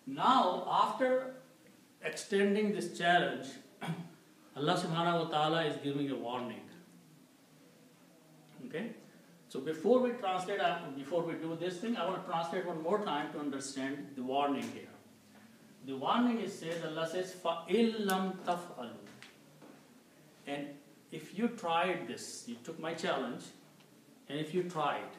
Now, after extending this challenge, Allah subhanahu wa ta'ala is giving a warning. Okay? So before we translate, before we do this thing, I want to translate one more time to understand the warning here. The warning is says, Allah says, فَإِن لَمْ تَفْعَلُوا. And if you tried this, you took my challenge, and if you tried,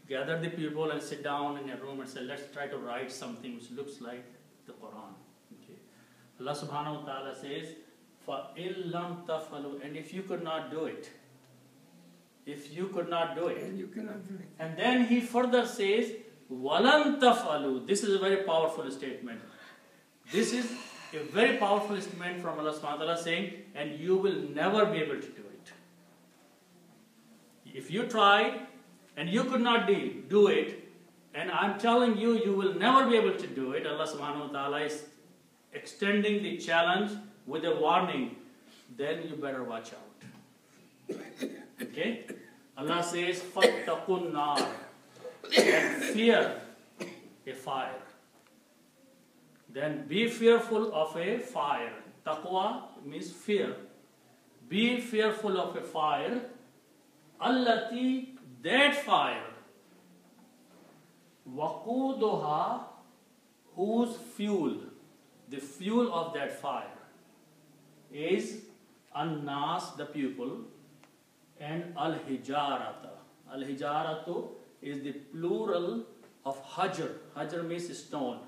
gather the people and sit down in a room and say, let's try to write something which looks like the Quran. Okay. Allah subhanahu wa ta'ala says, فَإِن لَمْ تَفْعَلُوا. And if you could not do it, if you could not do it, And you cannot do it. and then he further says, وَلَن تَفْعَلُوا. This is a very powerful statement. This is a very powerful statement from Allah subhanahu wa ta'ala saying, and you will never be able to do it. If you tried and you could not do it, and I'm telling you, you will never be able to do it, Allah subhanahu wa ta'ala is extending the challenge with a warning, then you better watch out. Okay? Allah says, فَاتَّقُوا النَّارِ. And fear a fire. Then be fearful of a fire. Taqwa means fear. Be fearful of a fire. Allati, that fire. Waquduha, whose fuel, the fuel of that fire, is an-nas, the people, and al-hijarata. Al-hijaratu is the plural of hajar. Hajar means stone.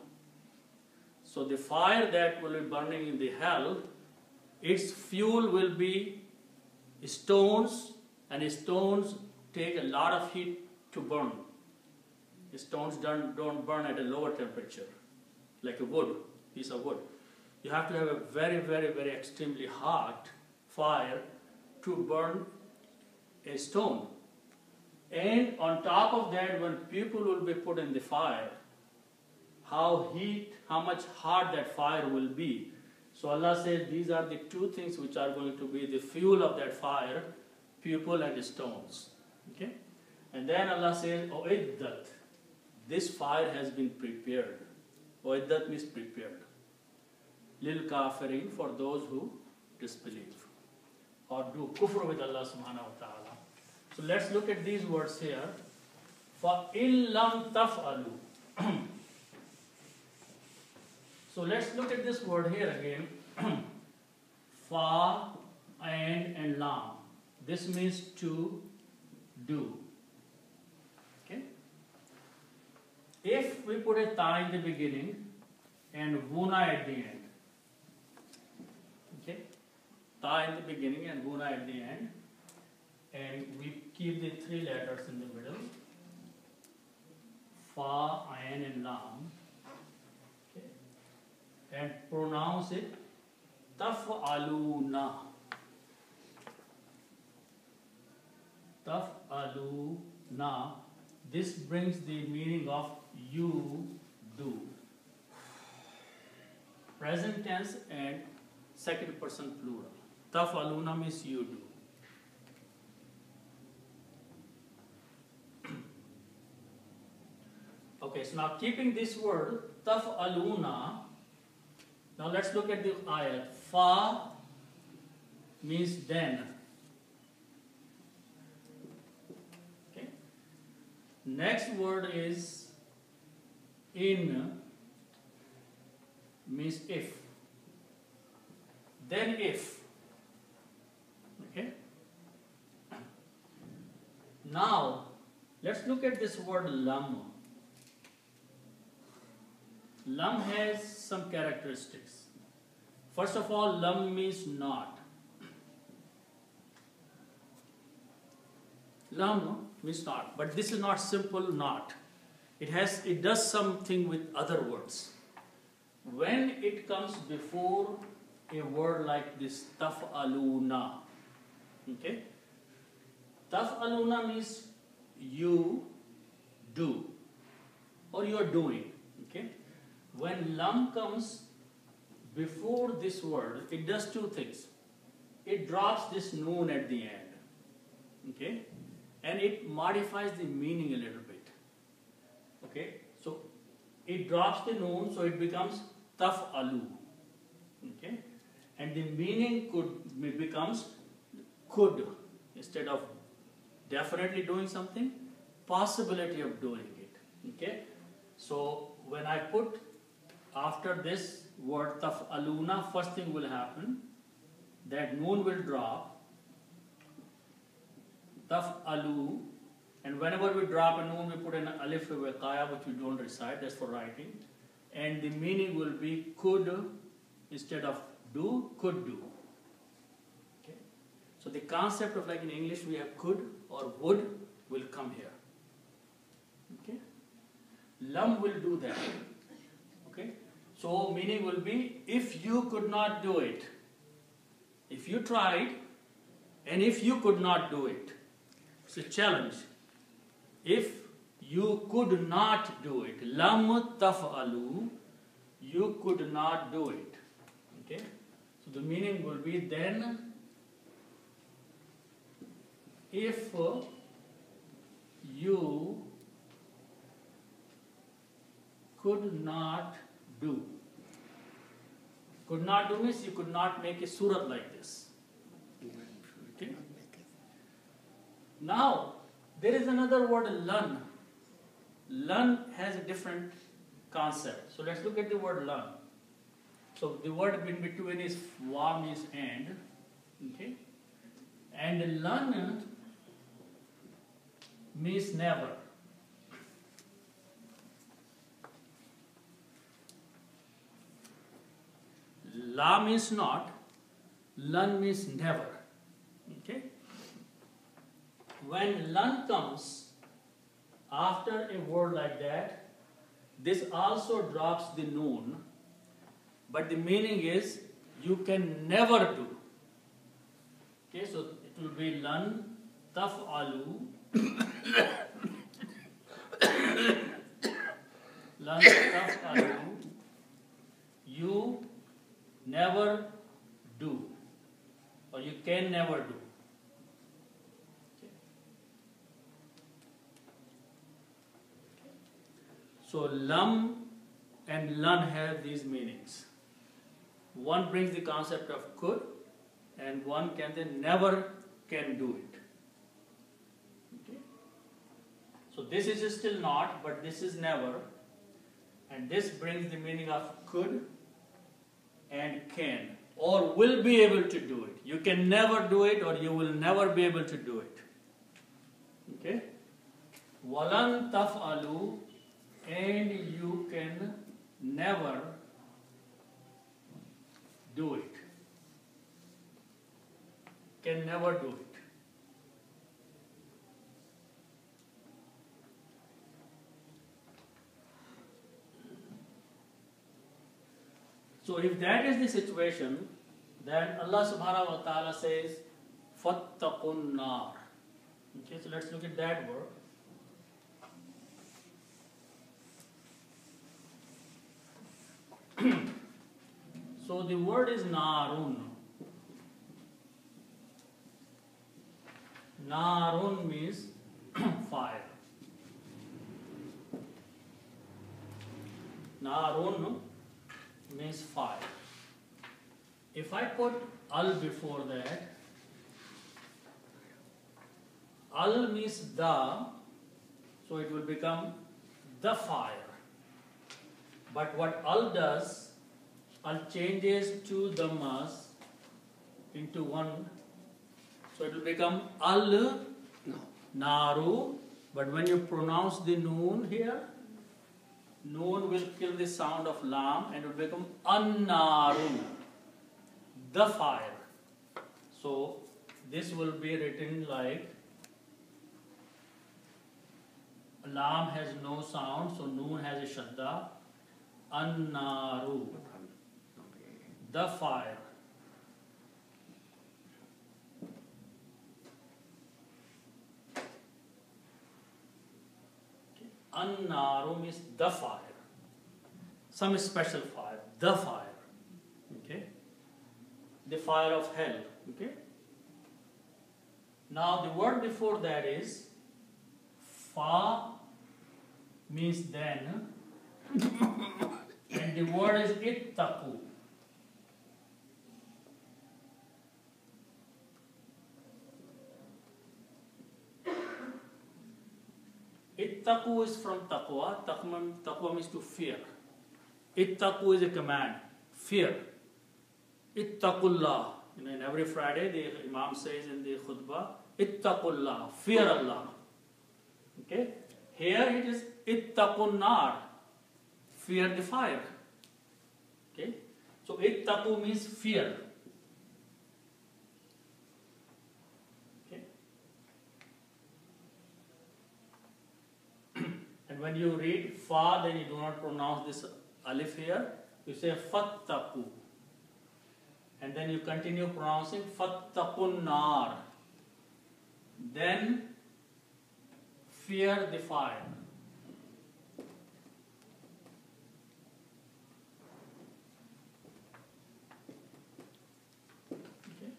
So the fire that will be burning in the hell, its fuel will be stones, and stones take a lot of heat to burn. Stones don't burn at a lower temperature, like a wood, piece of wood. You have to have a very, very, very extremely hot fire to burn a stone. And on top of that, when people will be put in the fire, how much hot that fire will be. So Allah says these are the two things which are going to be the fuel of that fire, people and stones. Okay? And then Allah says, Uiddat, this fire has been prepared. Uiddat means prepared. Lil kafirin, for those who disbelieve or do kufr with Allah subhanahu wa ta'ala. So let's look at these words here. فَإِن لَمْ تَفْعَلُوا. So let's look at this word here again. Fa, and lam. This means to do. Okay? If we put a ta in the beginning and wuna at the end. Okay? Ta in the beginning and wuna at the end. And we keep the three letters in the middle. Fa, ayn, and lam. Okay. And pronounce it taf'aluna. Taf'aluna. This brings the meaning of you do. Present tense and second person plural. Taf'aluna means you do. Okay, so now keeping this word, taf'aluna, now let's look at the ayat. Fa means then. Okay. Next word is in, means if. Then if. Okay. Now, let's look at this word lam. Lam has some characteristics. First of all, lam means not. Lam means not, but this is not simple not. It does something with other words. When it comes before a word like this, taf'aluna, okay? Taf'aluna means you do, or you are doing, okay? When lam comes before this word, it does two things. It drops this noon at the end, okay? And it modifies the meaning a little bit, okay? So it drops the noon, so it becomes taf'alu. Okay? And the meaning becomes could. Instead of definitely doing something, possibility of doing it. Okay? So when I put after this word taf'aluna, first thing will happen, that noon will drop, taf'alu, and whenever we drop a noon, we put an alif wiqaya, which we don't recite, that's for writing, and the meaning will be could, instead of do, could do. Okay? So the concept of, like in English we have could or would, will come here. Okay? Lam will do that. Okay? So meaning will be, if you could not do it, if you tried, and if you could not do it. It's a challenge. If you could not do it, lam taf'alu, you could not do it. Okay? So the meaning will be then, if you could not do. Could not do means you could not make a surat like this. Okay? Now, there is another word, lan. Lan has a different concept. So let's look at the word lan. So the word in between is wa means and. Okay? And lan means never. La means not, lan means never. Okay? When lan comes after a word like that, this also drops the noon, but the meaning is you can never do. Okay, so it will be lan taf'alu, lan taf'alu, you never do, or you can never do. Okay. So lam and lan have these meanings. One brings the concept of could, and one can then never can do it. Okay. So this is still not, but this is never, and this brings the meaning of could and can, or will be able to do it. You can never do it, or you will never be able to do it. Okay? Walan taf'alu, and you can never do it. Can never do it. So if that is the situation, then Allah subhanahu wa ta'ala says, fattaqun nar. Okay, so let's look at that word. So the word is narun. Narun means fire. Narun means fire. If I put al before that, al means the, so it will become the fire. But what al does, al changes two dhammas into one, so it will become al naru, but when you pronounce the noon here, noon will kill the sound of lam and it will become an-naru, the fire. So this will be written like, lam has no sound, so noon has a shadda, an-naru, the fire. An-naru means the fire. Some special fire, the fire. Okay? The fire of hell. Okay? Now the word before that is fa means then, and the word is ittaqu. Ittaqu is from taqwa. Taqwa means to fear. Ittaqu is a command. Fear. Ittaqullah. In every Friday, the Imam says in the khutbah, Ittaqullah. Fear Allah. Okay? Here it is Ittaqun nar. Fear the fire. Okay? So Ittaqu means fear. And when you read fa, then you do not pronounce this alif here. You say fattaqu. And then you continue pronouncing fattaqun nar. Then fear the fire. Okay?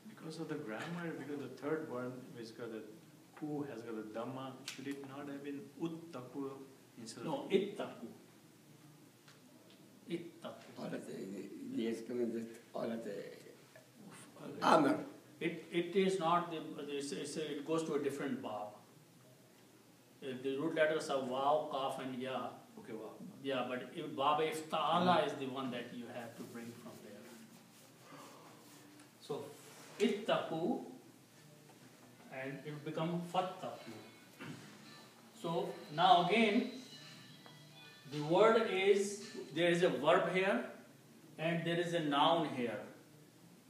Because of the grammar, because the third one which got the who has got a dhamma, should it not have been uttaku instead of? No, ittaku. Ittaku. All of the exclamation, all of the Amr. It is not the. It goes to a different bab. The root letters are waw, kaf, and ya. Okay, wow. Yeah, but if bab ifta'ala is the one that you have to bring from there. So ittaku, and it will become fattaku. So now again, the word is, there is a verb here and there is a noun here.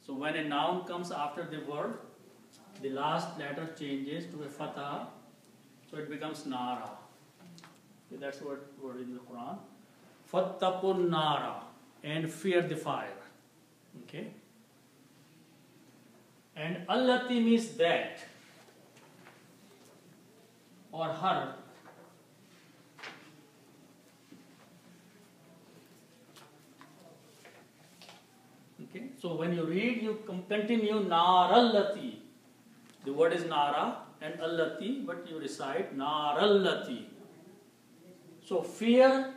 So when a noun comes after the verb, the last letter changes to a fatha, so it becomes nara. Okay, that's what word is in the Quran. Fattakun nara, and fear the fire. Okay? And allati means that, or her. Okay, so when you read, you continue narallati. The word is nara and allati, but you recite narallati. So fear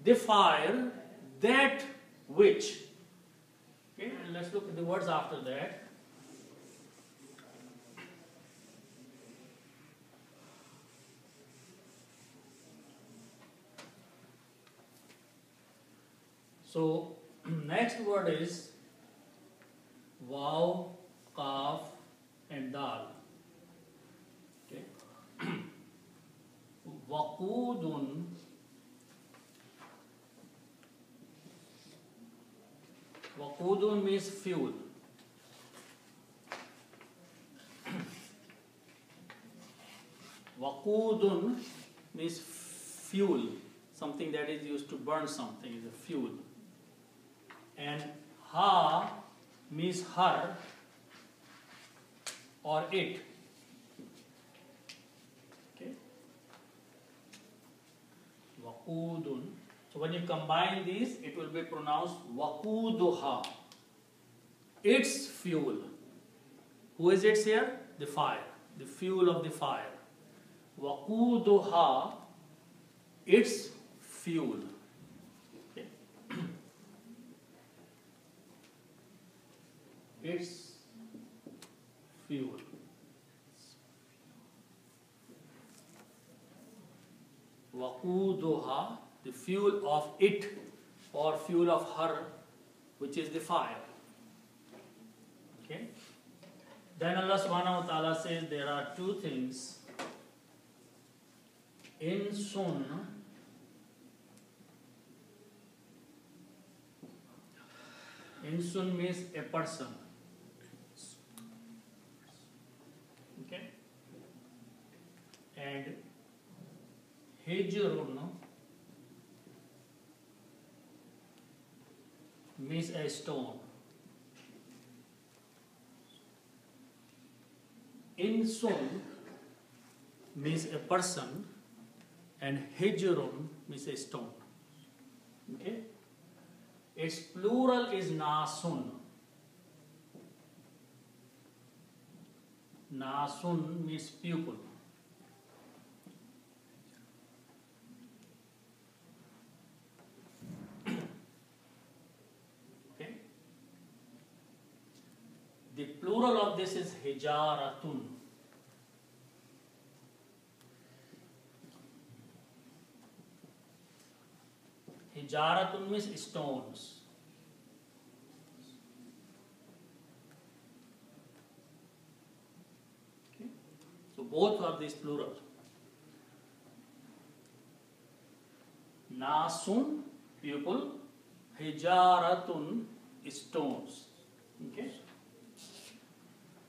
the fire, that which. Okay, and let's look at the words after that. So next word is waw, kaf, and dal. Okay. Waqudun. Waqudun means fuel. Waqudun means fuel, something that is used to burn something, is a fuel. And ha means her or it. Okay. Waqudun. So when you combine these, it will be pronounced waquduha. Its fuel. Who is its here? The fire. The fuel of the fire. Waquduha. Its fuel. Okay. Its fuel. Waquduha, the fuel of it, or fuel of her, which is the fire. Okay. Then Allah subhanahu wa ta'ala says there are two things. Insun. Insun means a person. Okay. And hijrun means a stone. Insun means a person, and hijrun means a stone. Okay? Its plural is nasun. Nasun means pupil. this is hijaratun. Hijaratun means stones. Okay. So both of these plural. Nasun, pupil, hijaratun, stones. Okay.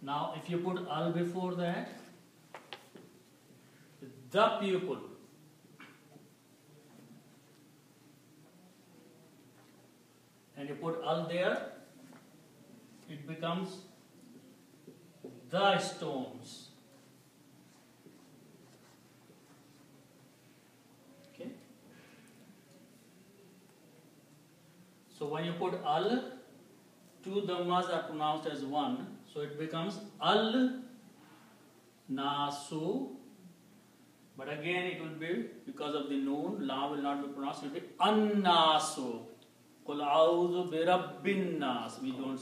Now, if you put al before that, the pupil, and you put al there, it becomes the stones. Okay. So when you put al, two dhammas are pronounced as one, so it becomes al nasu, but again it will be, because of the noon, la will not be pronounced, it will be an nasu. Qul a'udhu bi rabbin nas. We don't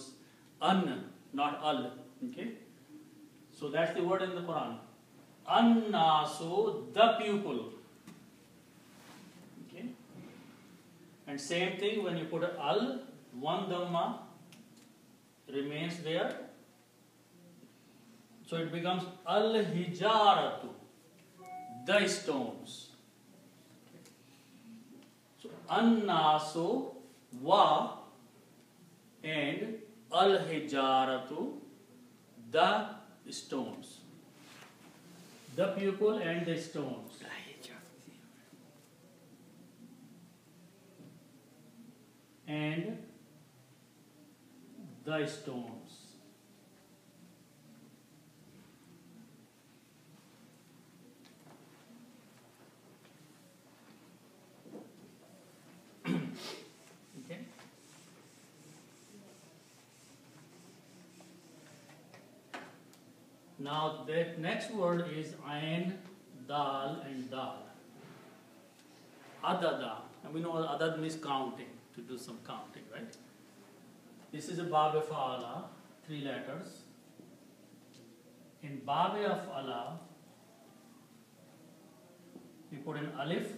an, not al. Okay? So that's the word in the Quran. An nasu, the pupil. Okay? And same thing when you put al, one dhamma remains there. So it becomes al hijaratu, the stones. So an nasu, wa, and al hijaratu, the stones. The pupil and the stones. And the stones. Okay. Now the next word is ayn, dal, and dal. Adada. And we know adad means counting, to do some counting, right? This is a Bab Fa'ala, 3 letters. In Bab of Allah, we put an alif,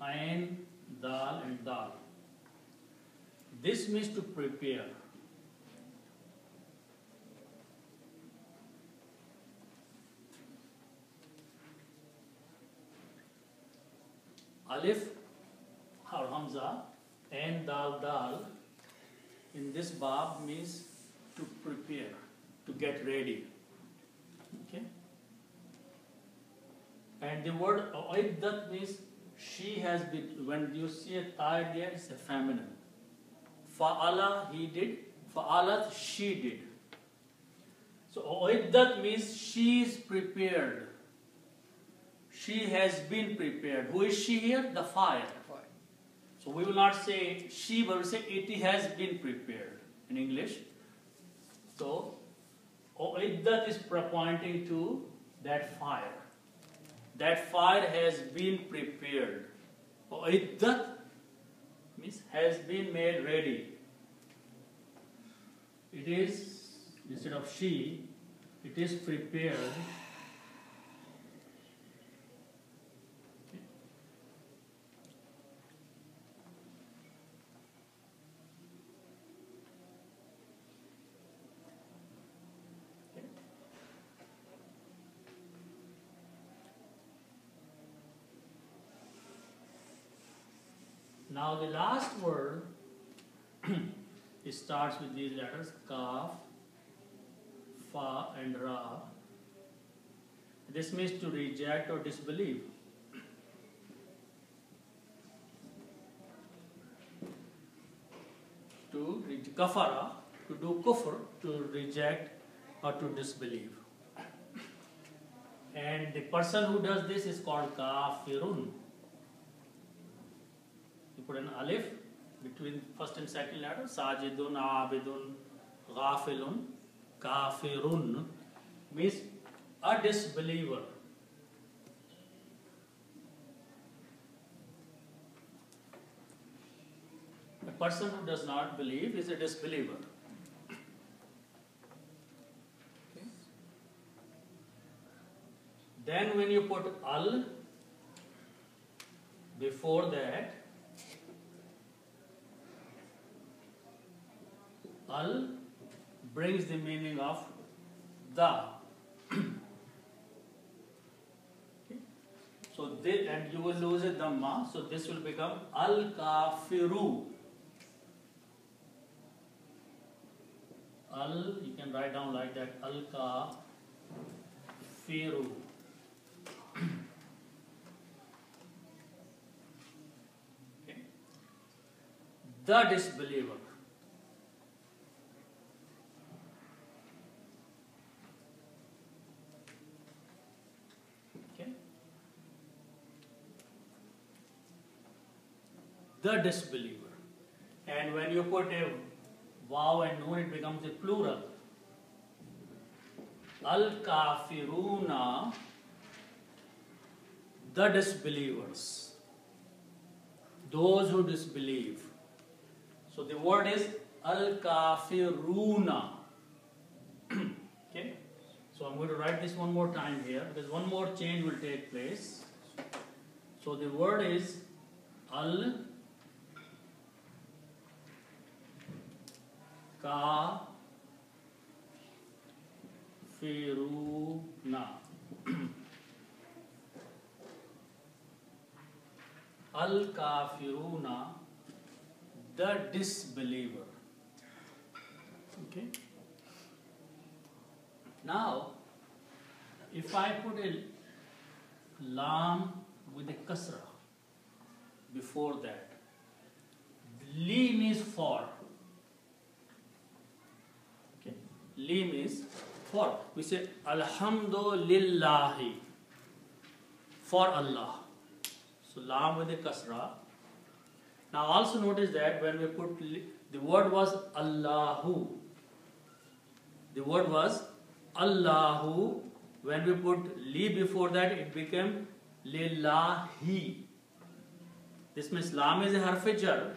ayn, dal, and dal. This means to prepare. Alif or Hamza and dal in this bab means to prepare, to get ready. Okay? And the word Uiddat means she has been, when you see a tie there, it's a feminine. Fa'ala, he did. Fa'alat, she did. So Uiddat means she is prepared. She has been prepared. Who is she here? The fire. So we will not say she, but we will say it has been prepared in English. So Uiddat is pointing to that fire. That fire has been prepared. Uiddat means has been made ready. It is, instead of she, it is prepared. Now the last word, it starts with these letters, kaf, fa, and ra. This means to reject or disbelieve. To kafara, to do kufr, to reject or to disbelieve. And the person who does this is called kafirun. Put an alif between first and second letter, sajidun, abidun, ghafilun, kafirun, means a disbeliever. A person who does not believe is a disbeliever. Then when you put al before that, al brings the meaning of the. Okay. So this, and you will lose a dhamma, so this will become al-kafiru. Al, you can write down like that, al-kafiru. Okay. The disbeliever. The disbeliever. And when you put a waw and noon, it becomes a plural. Al-kafiruna, the disbelievers. Those who disbelieve. So the word is al-kafiruna. Okay? So I'm going to write this one more time here because one more change will take place. So the word is al-kafiruna. Al-kafiruna, the disbeliever. Okay. Now, if I put a lam with a kasra before that, li means for. Okay. Li means for. We say alhamdulillahi, for Allah. So lam with a kasra. Now also notice that when we put li, the word was Allahu. The word was Allahu. When we put li before that, it became lillahi. This means lam is a harf jar.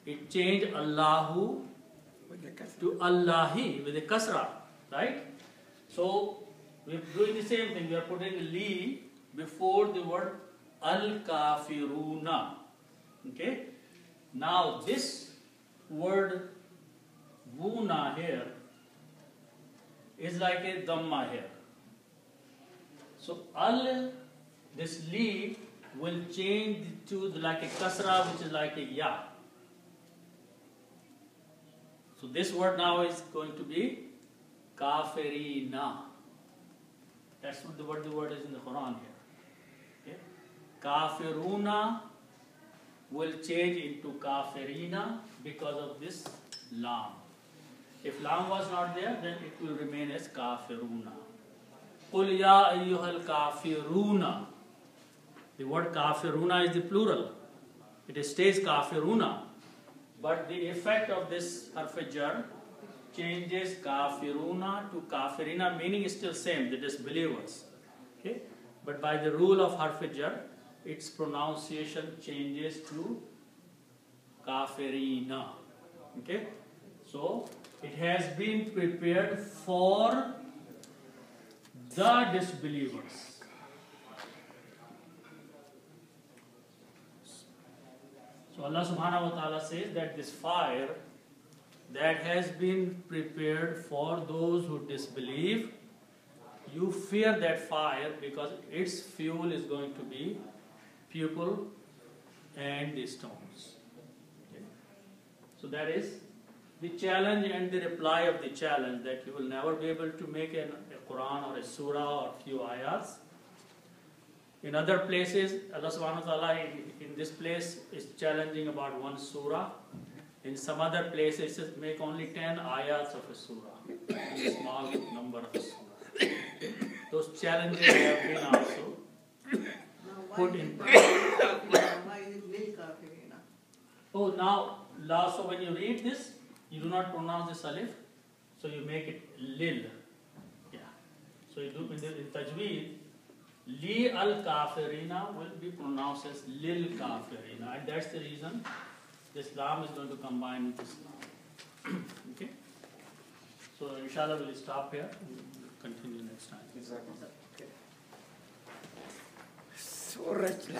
It changed Allahu to Allahi with a kasra, right? So we are doing the same thing. We are putting li before the word al-kafiruna. Okay. Now this word wuna here is like a dhamma here. So this li will change to like a kasra, which is like a ya. So this word now is going to be kafirina. That's what the word is in the Quran here. Okay? Kafiruna will change into kafirina because of this lam. If lam was not there, then it will remain as kafiruna. Qul ya ayyuhal kafiruna. The word kafiruna is the plural. It stays kafiruna. But the effect of this harf jar changes kafiruna to kafirina, meaning is still same, the disbelievers. Okay? But by the rule of harf jar, its pronunciation changes to kafirina. Okay? So it has been prepared for the disbelievers. So Allah subhanahu wa ta'ala says that this fire that has been prepared for those who disbelieve, you fear that fire because its fuel is going to be people and the stones. Okay. So that is the challenge and the reply of the challenge, that you will never be able to make a Quran or a surah or a few ayats. In other places, Allah subhanahu wa ta'ala in this place is challenging about one surah. In some other places, it says make only 10 ayats of a surah, a small number of a surah. Those challenges have been also put in place. Oh, now, so when you read this, you do not pronounce this alif, so you make it lil. Yeah. So you do in tajweed, li al-kafirina will be pronounced as lil kafirina, and that's the reason this lam is going to combine with this lam. Okay? So inshallah we'll stop here and we'll continue next time. Exactly. Okay. so rich.